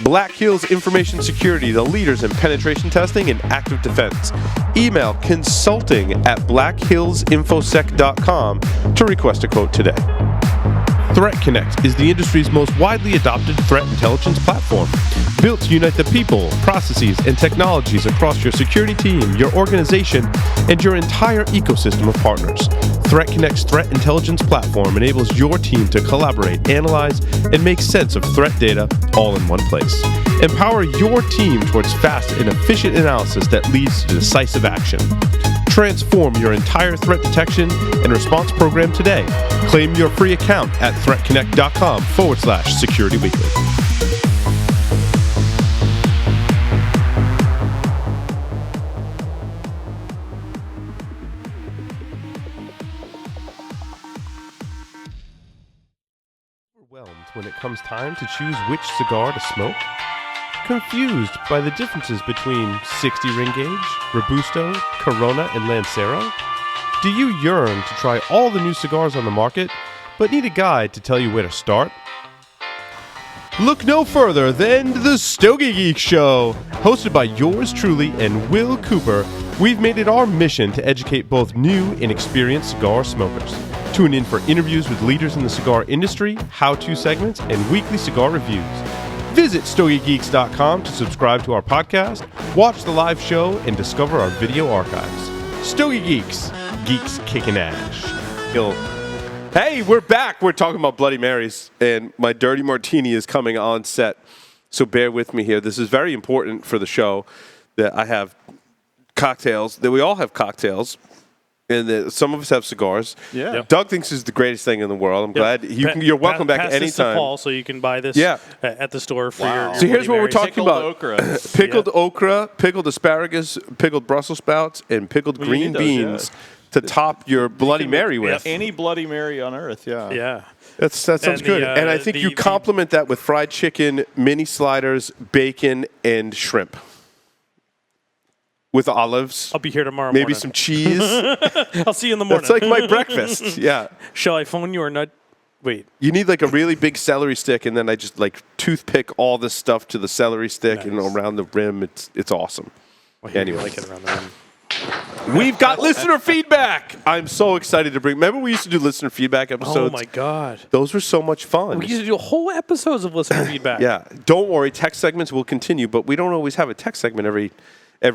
Black Hills Information Security, the leaders in penetration testing and active defense. Email consulting@blackhillsinfosec.com to request a quote today. Threat Connect is the industry's most widely adopted threat intelligence platform, built to unite the people, processes, and technologies across your security team, your organization, and your entire ecosystem of partners. Threat Connect's threat intelligence platform enables your team to collaborate, analyze, and make sense of threat data all in one place. Empower your team towards fast and efficient analysis that leads to decisive action. Transform your entire threat detection and response program today. Claim your free account at threatconnect.com/securityweekly. Overwhelmed when it comes time to choose which cigar to smoke? Confused by the differences between 60 ring gauge, Robusto, Corona, and Lancero? Do you yearn to try all the new cigars on the market, but need a guide to tell you where to start? Look no further than the Stogie Geek Show. Hosted by yours truly and Will Cooper, we've made it our mission to educate both new and experienced cigar smokers. Tune in for interviews with leaders in the cigar industry, how-to segments, and weekly cigar reviews. Visit StogieGeeks.com to subscribe to our podcast, watch the live show, and discover our video archives. Stogie Geeks. Geeks kicking ass. Hey, we're back. We're talking about Bloody Marys, and my Dirty Martini is coming on set. So bear with me here. This is very important for the show that I have cocktails, that we all have cocktails. And some of us have cigars. Yeah. Yep. Doug thinks it's the greatest thing in the world. I'm glad. You're welcome back pass anytime. This to Paul, so you can buy this at the store for your So here's what we're talking about. Okra. Pickled okra, pickled asparagus, pickled Brussels sprouts, and pickled green beans to top your Bloody Mary with. Any Bloody Mary on earth, Yeah. That sounds good. And I think you complement that with fried chicken, mini sliders, bacon, and shrimp. With olives. I'll be here tomorrow morning. Maybe some cheese. I'll see you in the morning. That's like my breakfast. Yeah. Shall I phone you or not? Wait. You need like a really big celery stick, and then I just like toothpick all this stuff to the celery stick and around the rim. It's awesome. Well, anyway. I like it around the rim. We've got listener feedback. I'm so excited to bring. Remember we used to do listener feedback episodes? Oh my God. Those were so much fun. We used to do whole episodes of listener feedback. Yeah. Don't worry, text segments will continue, but we don't always have a text segment every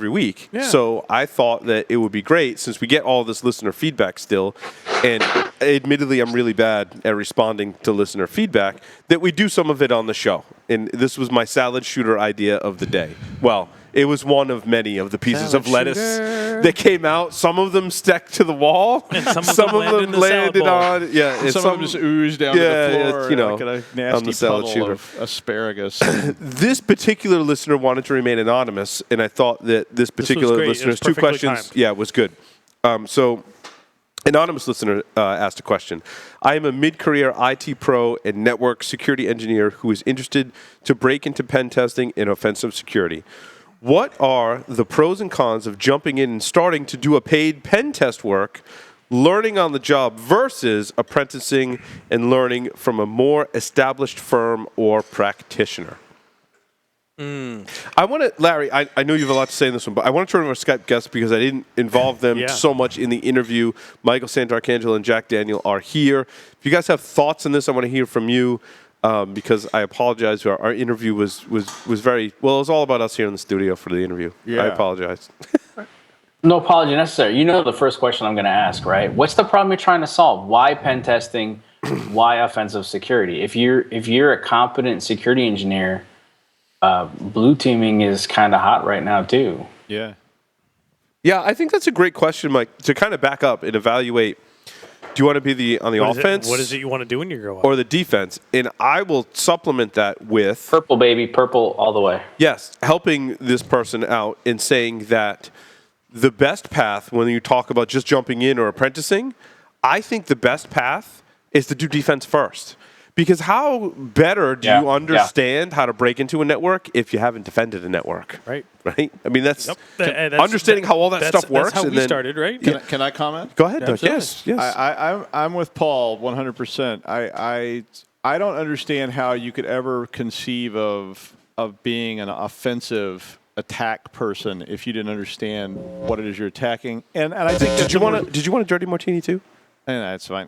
week. Yeah. So I thought that it would be great, since we get all this listener feedback still, and admittedly I'm really bad at responding to listener feedback, that we do some of it on the show. And this was my salad shooter idea of the day. Well, it was one of many of the pieces of lettuce that came out. Some of them stuck to the wall. And some of them landed on. Yeah, and some of them just oozed down to the floor. Like a nasty on the salad puddle shooter. of asparagus. This particular listener wanted to remain anonymous, and I thought that this particular listener's two questions, was good. So, anonymous listener asked a question. I am a mid-career IT pro and network security engineer who is interested to break into pen testing and offensive security. What are the pros and cons of jumping in and starting to do a paid pen test work, learning on the job, versus apprenticing and learning from a more established firm or practitioner? I want to, Larry, I know you have a lot to say in this one, but I want to turn to our Skype guests because I didn't involve them so much in the interview. Michael Santarcangelo and Jack Daniel are here. If you guys have thoughts on this, I want to hear from you. Because I apologize, our interview was very, well, it was all about us here in the studio for the interview. Yeah. I apologize. No apology necessary. You know the first question I'm going to ask, right? What's the problem you're trying to solve? Why pen testing? Why offensive security? If you're a competent security engineer, blue teaming is kind of hot right now too. Yeah. Yeah, I think that's a great question, Mike, to kind of back up and evaluate. Do you want to be on the offense? What is it you want to do when you grow up? Or the defense? And I will supplement that with... Purple, baby. Purple all the way. Yes. Helping this person out in saying that the best path, when you talk about just jumping in or apprenticing, I think the best path is to do defense first. Because how better do you understand how to break into a network if you haven't defended a network? Right. Right? I mean, that's understanding how all that stuff works. That's how we started, right? Can I comment? Go ahead, Doug. Yes. I'm with Paul 100%. I don't understand how you could ever conceive of of being an offensive attack person if you didn't understand what it is you're attacking. And I think Did you want a dirty martini too? And that's fine.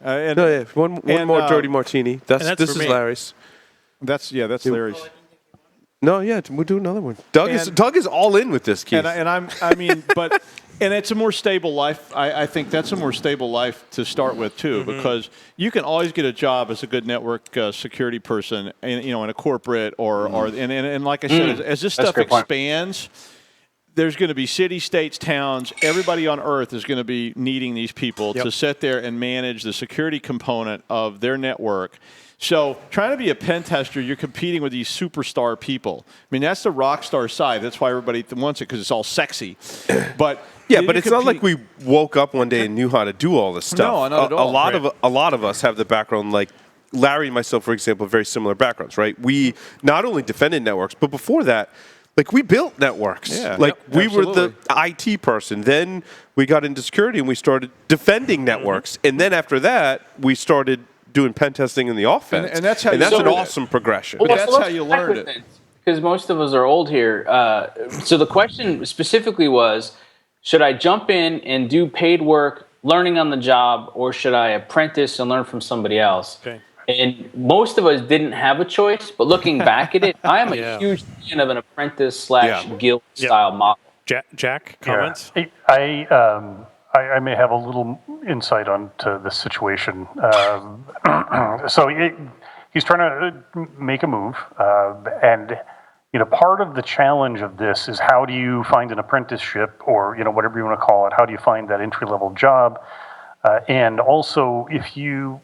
One more dirty martini. This is Larry's. That's Larry's. No, we'll do another one. Doug is all in with this, Keith. And it's a more stable life. I think that's a more stable life to start with too, because you can always get a job as a good network security person, in a corporate or like I said, as this stuff expands, there's going to be cities, states, towns. Everybody on Earth is going to be needing these people to sit there and manage the security component of their network. So trying to be a pen tester, you're competing with these superstar people. I mean, that's the rock star side. That's why everybody wants it, because it's all sexy. But but it's not like we woke up one day and knew how to do all this stuff. No, not at all. A lot of us have the background, like Larry and myself, for example, very similar backgrounds, right? We not only defended networks, but before that, like we built networks. Yeah, we were the IT person. Then we got into security and we started defending networks. And then after that, we started doing pen testing in the offense. And that's how that's an awesome progression. But that's how you learned it. Because most of us are old here. So the question specifically was, should I jump in and do paid work, learning on the job, or should I apprentice and learn from somebody else? Okay. And most of us didn't have a choice, but looking back at it, I am a huge fan of an apprentice/guild style model. Jack, comments? Yeah. I may have a little insight onto this situation. He's trying to make a move, and part of the challenge of this is how do you find an apprenticeship, or whatever you want to call it? How do you find that entry-level job? And also, if you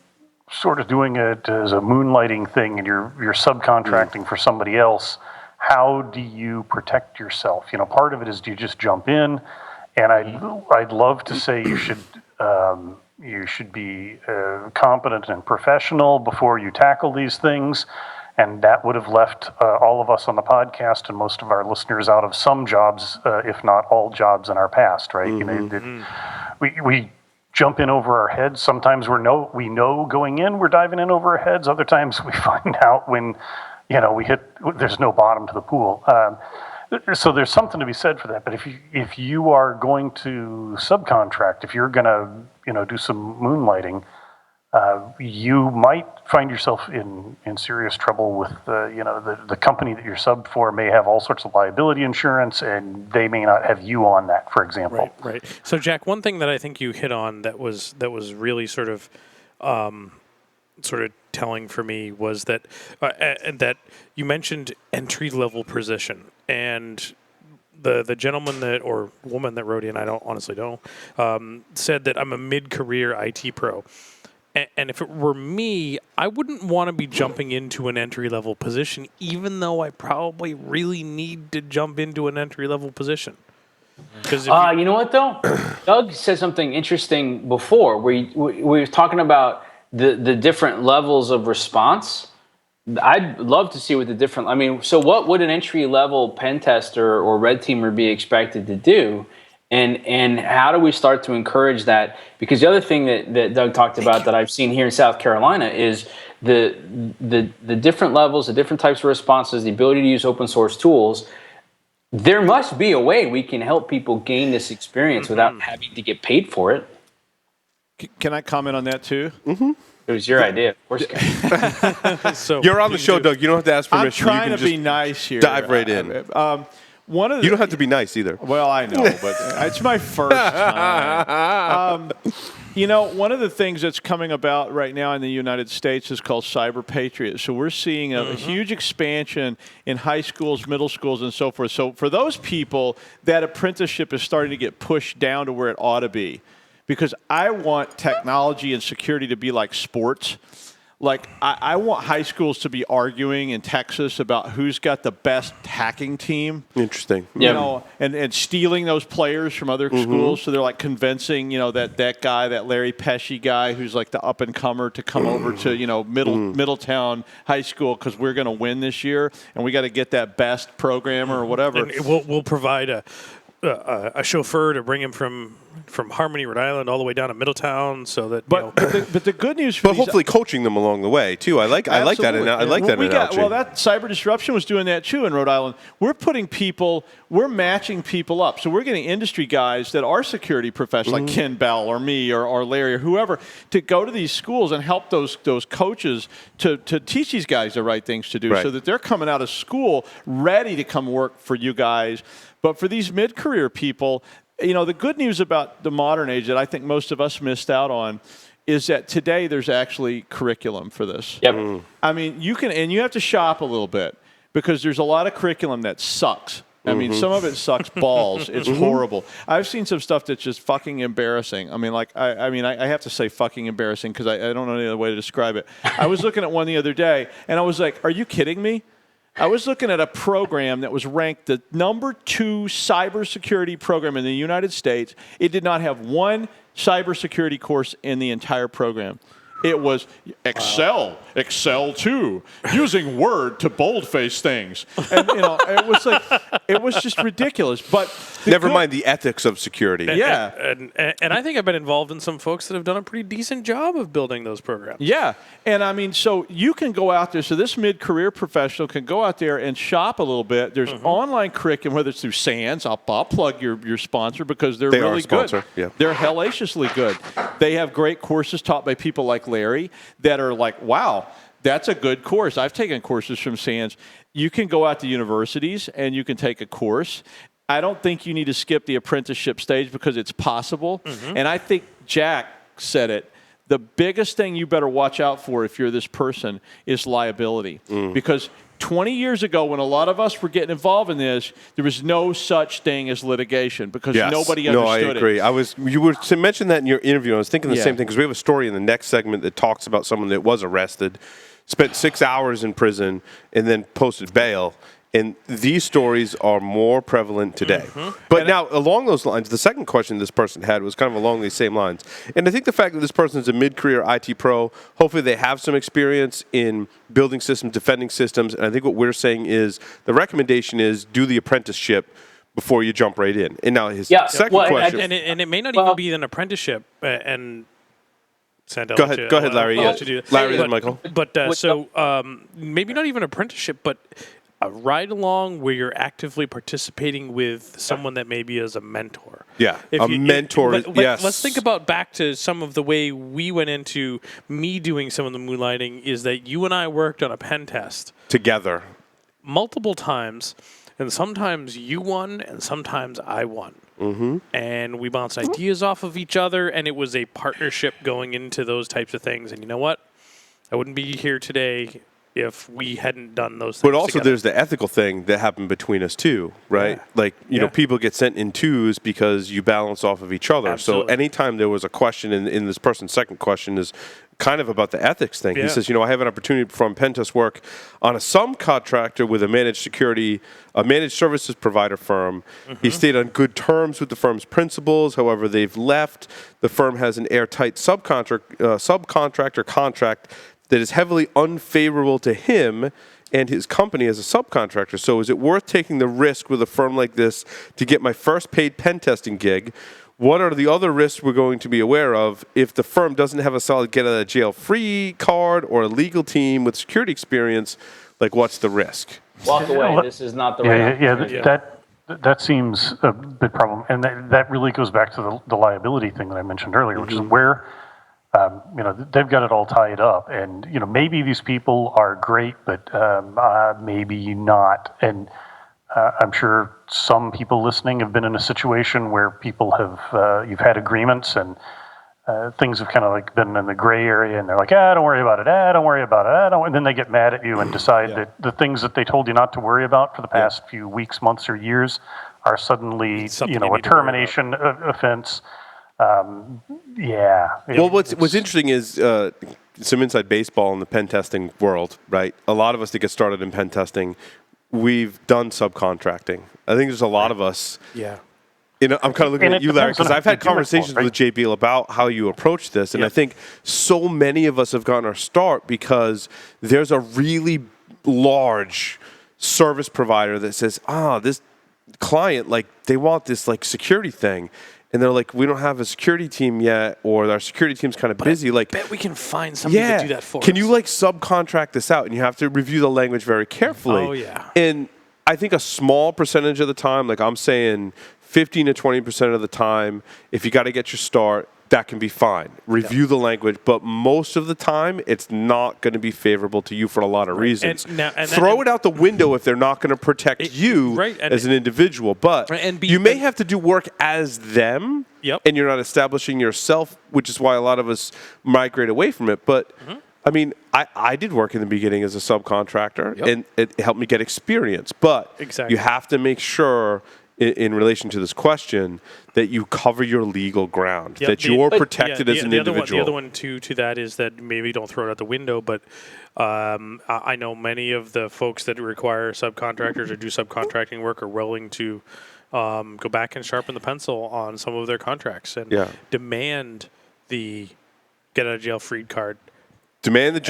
sort of doing it as a moonlighting thing and you're subcontracting for somebody else, how do you protect yourself? Part of it is, do you just jump in? And I'd love to say you should be competent and professional before you tackle these things, and that would have left all of us on the podcast and most of our listeners out of some jobs, if not all jobs in our past, right? We jump in over our heads. Sometimes we know going in we're diving in over our heads. Other times we find out when there's no bottom to the pool. So there's something to be said for that. But if you are going to subcontract, if you're going to do some moonlighting, you might find yourself in serious trouble with the company that you're subbed for may have all sorts of liability insurance, and they may not have you on that, for example. Right. So Jack, one thing that I think you hit on that was really sort of telling for me was that that you mentioned entry level position, and the gentleman or woman that wrote in, I don't honestly know, said that I'm a mid-career IT pro. And if it were me, I wouldn't want to be jumping into an entry-level position, even though I probably really need to jump into an entry-level position. You know what, though? Doug said something interesting before. We were talking about the different levels of response. I'd love to see what so what would an entry-level pen tester or red teamer be expected to do? And how do we start to encourage that? Because the other thing that Doug talked about that I've seen here in South Carolina is the different levels, the different types of responses, the ability to use open source tools. There must be a way we can help people gain this experience without having to get paid for it. Can I comment on that too? Mm-hmm. It was your idea, of course. So you're on the show, Doug. You don't have to ask permission. I'm trying to be nice here. Dive right in. You don't have to be nice either. Well, I know, but it's my first time. One of the things that's coming about right now in the United States is called Cyber Patriot. So we're seeing a huge expansion in high schools, middle schools, and so forth. So for those people, that apprenticeship is starting to get pushed down to where it ought to be. Because I want technology and security to be like sports. Like, I want high schools to be arguing in Texas about who's got the best hacking team. Interesting. And stealing those players from other schools. So they're like convincing, that guy, that Larry Pesci guy who's like the up-and-comer to come over to, Middletown High School because we're going to win this year. And we got to get that best programmer or whatever. And we'll provide a chauffeur to bring him from from Harmony, Rhode Island, all the way down to Middletown, so that But the good news for But these, hopefully coaching them along the way too. I like that. Absolutely. I like that analogy. That Cyber Disruption was doing that too in Rhode Island. We're matching people up. So we're getting industry guys that are security professionals, like Ken Bell or me or Larry or whoever, to go to these schools and help those coaches to teach these guys the right things to do, Right. so that they're coming out of school ready to come work for you guys. But for these mid-career people, the good news about the modern age that I think most of us missed out on is that today there's actually curriculum for this. Yep. I mean, you have to shop a little bit because there's a lot of curriculum that sucks. I mean, some of it sucks balls. It's horrible. I've seen some stuff that's just fucking embarrassing. I mean, I have to say fucking embarrassing because I don't know any other way to describe it. I was looking at one the other day, and I was like, are you kidding me? I was looking at a program that was ranked the number 2 cybersecurity program in the United States. It did not have one cybersecurity course in the entire program. It was Excel 2, using Word to boldface things. And, it was just ridiculous. But Never mind the ethics of security. Yeah. and I think I've been involved in some folks that have done a pretty decent job of building those programs. Yeah. And I mean, so you can go out there. So this mid-career professional can go out there and shop a little bit. There's online curriculum, whether it's through SANS. I'll plug your sponsor because they're They are really a sponsor, good. yeah. They're hellaciously good. They have great courses taught by people like Larry that are like, wow, that's a good course. I've taken courses from SANS. You can go out to universities and you can take a course. I don't think you need to skip the apprenticeship stage because it's possible. And I think Jack said it. The biggest thing you better watch out for if you're this person is liability. Because 20 years ago, when a lot of us were getting involved in this, there was no such thing as litigation because nobody understood it. No, I agree. You were to mention that in your interview. I was thinking the same thing because we have a story in the next segment that talks about someone that was arrested, spent 6 hours in prison, and then posted bail. And these stories are more prevalent today. But now, along those lines, the second question this person had was kind of along these same lines. And I think the fact that this person is a mid-career IT pro, hopefully they have some experience in building systems, defending systems. And I think what we're saying is the recommendation is do the apprenticeship before you jump right in. And now his second question. And it may not even be an apprenticeship. And Sandel, go ahead, Larry. Larry, then Michael. But maybe not even apprenticeship, but a ride along where you're actively participating with someone that maybe is a mentor. Yeah, mentor. Yes. Let's think about back to some of the way we went into me doing some of the moonlighting is that you and I worked on a pen test together multiple times, and sometimes you won and sometimes I won. And we bounced ideas off of each other, and it was a partnership going into those types of things. And you know what? I wouldn't be here today if we hadn't done those things But also together. there's the ethical thing that happened between us too, right? Yeah. Like, you know, people get sent in twos because you balance off of each other. Absolutely. So anytime there was a question in this person's second question is kind of about the ethics thing. Yeah. He says, I have an opportunity to perform pen test work on a subcontractor with a managed services provider firm. He stayed on good terms with the firm's principals. However, they've left. The firm has an airtight subcontractor contract that is heavily unfavorable to him and his company as a subcontractor. So is it worth taking the risk with a firm like this to get my first paid pen testing gig? What are the other risks we're going to be aware of if the firm doesn't have a solid get-out-of-jail-free card or a legal team with security experience? Like, what's the risk? Walk away. This is not the right. That seems a big problem. And that really goes back to the liability thing that I mentioned earlier, which is where they've got it all tied up, and maybe these people are great, but maybe not. And I'm sure some people listening have been in a situation where people have you've had agreements and things have kind of like been in the gray area, and they're like, don't worry about it. Don't worry about it. And then they get mad at you and decide that the things that they told you not to worry about for the past few weeks, months, or years are suddenly a termination offense. Well, what's interesting is some inside baseball in the pen testing world, right? A lot of us that get started in pen testing, we've done subcontracting. I think there's a lot of us. Yeah. I'm kind of looking at you, Larry, because I've had conversations with JBL about how you approach this, and I think so many of us have gotten our start because there's a really large service provider that says, this client, like, they want this, like, security thing. and they're like, we don't have a security team yet, or our security team's kind of busy. Like, bet we can find somebody to do that for can us. you like subcontract this out? And you have to review the language very carefully. Oh, yeah. And I think a small percentage of the time, like I'm saying 15 to 20% of the time, if you got to get your start, that can be fine. Review the language, but most of the time, it's not going to be favorable to you for a lot of reasons. Throw it out the window if they're not going to protect you as an individual. But you may have to do work as them, and you're not establishing yourself, which is why a lot of us migrate away from it. But I mean, I did work in the beginning as a subcontractor, and it helped me get experience. But you have to make sure, in relation to this question, that you cover your legal ground, that you're protected as an individual. The other one to that is that maybe don't throw it out the window, but I know many of the folks that require subcontractors or do subcontracting work are willing to go back and sharpen the pencil on some of their contracts and demand the get out of jail free card. Demand the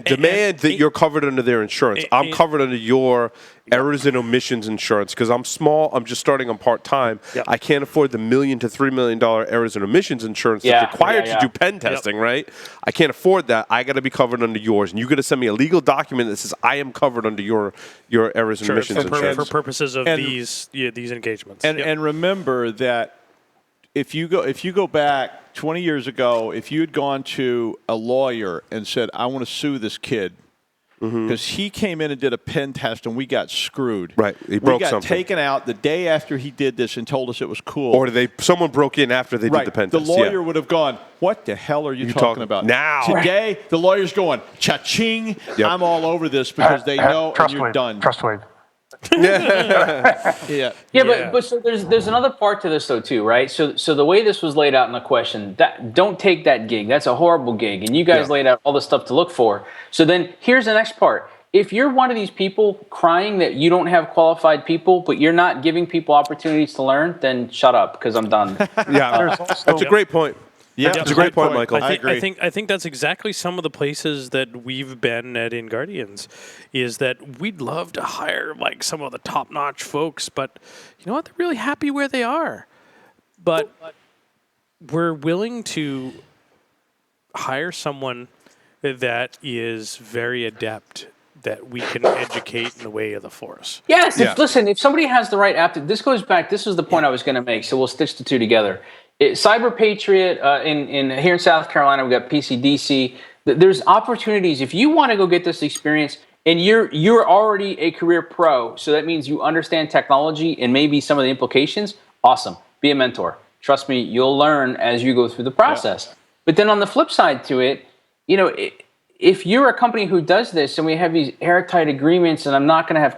demand that you're covered under their insurance. I'm covered under your errors and omissions insurance because I'm small. I'm just starting on part-time. I can't afford the $1 million to $3 million errors and omissions insurance that's required to do pen testing, right? I can't afford that. I got to be covered under yours. And you got to send me a legal document that says I am covered under your errors and omissions insurance. For purposes of these engagements. And remember that if you go back 20 years ago, if you had gone to a lawyer and said, I want to sue this kid because he came in and did a pen test and we got screwed. Right. He broke something. We got taken out the day after he did this and told us it was cool. Or someone broke in after they did the pen test. The lawyer would have gone, what the hell are you talking about? Now. Today, the lawyer's going, cha-ching, I'm all over this because they know and you're done. Trust wave. But so there's another part to this though too, right? So the way this was laid out in the question, that don't take that gig. That's a horrible gig, and you guys laid out all the stuff to look for. So then here's the next part. If you're one of these people crying that you don't have qualified people, but you're not giving people opportunities to learn, then shut up because I'm done. That's a great point. Yeah, that's a great point, Michael. I think that's exactly some of the places that we've been at in Guardians, is that we'd love to hire like some of the top-notch folks, but you know what? They're really happy where they are. But we're willing to hire someone that is very adept, that we can educate in the way of the force. Yes. Listen, if somebody has the right aptitude, this goes back. This was the point I was going to make. So we'll stitch the two together. Cyber Patriot in here in South Carolina, we got PCDC. There's opportunities if you want to go get this experience, and you're already a career pro. So that means you understand technology and maybe some of the implications. Awesome, be a mentor. Trust me, you'll learn as you go through the process. But then on the flip side to it, you know, if you're a company who does this and we have these airtight agreements, and I'm not going to have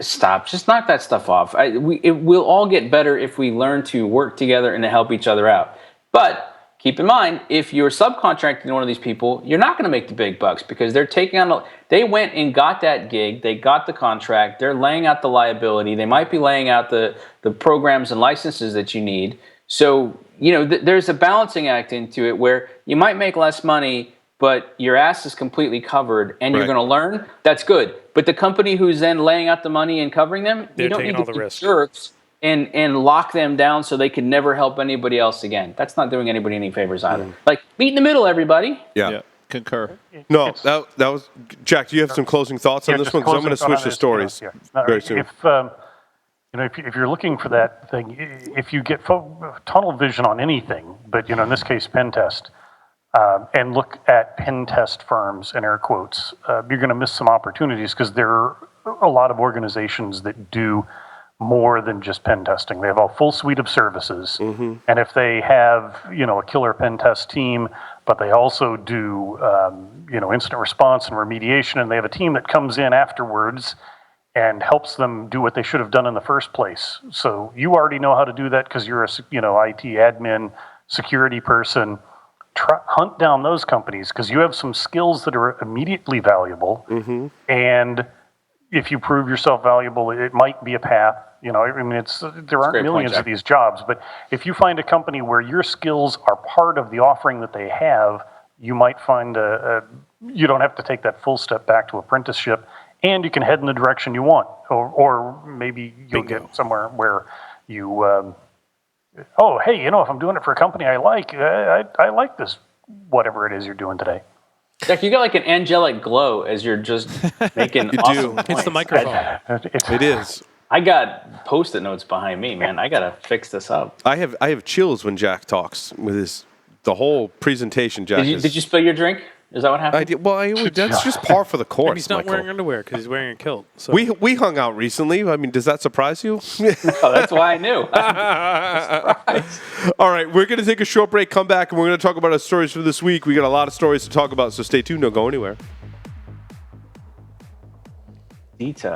stop. Just knock that stuff off. We'll all get better if we learn to work together and to help each other out. But keep in mind, if you're subcontracting to one of these people, you're not going to make the big bucks because they're taking on. They went and got that gig. They got the contract. They're laying out the liability. They might be laying out the programs and licenses that you need. So you know, there's a balancing act into it where you might make less money, but your ass is completely covered and you're going to learn. That's good. But the company who's then laying out the money and covering them, you don't need to be jerks and lock them down so they can never help anybody else again. That's not doing anybody any favors either. Like, meet in the middle, everybody. Yeah. Concur. No, that was Jack. Do you have some closing thoughts on this one? Because I'm going to switch the stories very soon. If you're looking for that thing, if you get tunnel vision on anything, but in this case, pen test, and look at pen test firms in air quotes, you're going to miss some opportunities because there are a lot of organizations that do more than just pen testing. They have a full suite of services, and if they have a killer pen test team, but they also do incident response and remediation, and they have a team that comes in afterwards and helps them do what they should have done in the first place. So you already know how to do that because you're a IT admin, security person. Hunt down those companies because you have some skills that are immediately valuable, and if you prove yourself valuable, it might be a path. There aren't millions of these jobs, but if you find a company where your skills are part of the offering that they have, you might find you don't have to take that full step back to apprenticeship, and you can head in the direction you want, or maybe you'll get somewhere where you oh, hey, if I'm doing it for a company I like, I like this, whatever it is you're doing today. Jack, you got like an angelic glow as you're just making awesome It's the points. microphone. It is. I got Post-it notes behind me, man. I gotta fix this up. I have chills when Jack talks with the whole presentation. Jack, Did you spill your drink? Is that what happened? I did. Well, that's just par for the course. And he's not Michael. wearing underwear because he's wearing a kilt. So. We hung out recently. I mean, does that surprise you? Oh, that's why I knew. All right, we're going to take a short break, come back, and we're going to talk about our stories for this week. We got a lot of stories to talk about, so stay tuned. Don't go anywhere. Detail.